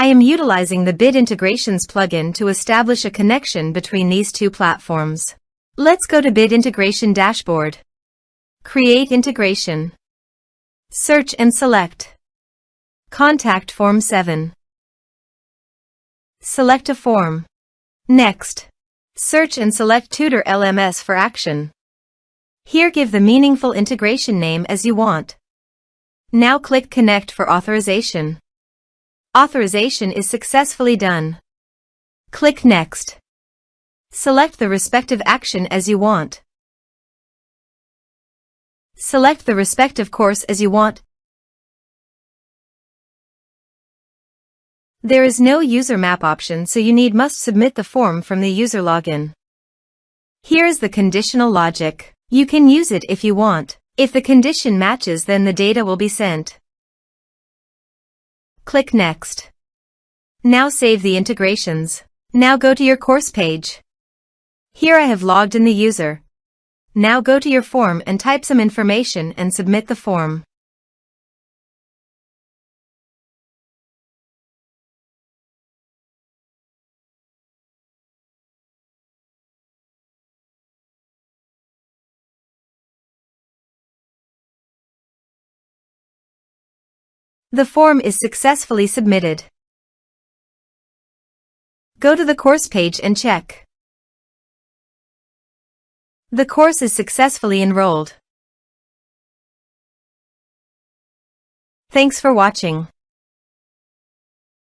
I am utilizing the Bit Integrations plugin to establish a connection between these two platforms. Let's go to Bit Integration Dashboard. Create Integration. Search and select Contact Form 7. Select a form. Next, search and select Tutor LMS for action. Here give the meaningful integration name as you want. Now click Connect for authorization. Authorization is successfully done. Click Next. Select the respective action as you want. Select the respective course as you want. There is no user map option, so you must submit the form from the user login. Here is the conditional logic. You can use it if you want. If the condition matches, then the data will be sent. Click Next. Now save the integrations. Now go to your course page. Here I have logged in the user. Now go to your form and type some information and submit the form. The form is successfully submitted. Go to the course page and check. The course is successfully enrolled. Thanks for watching.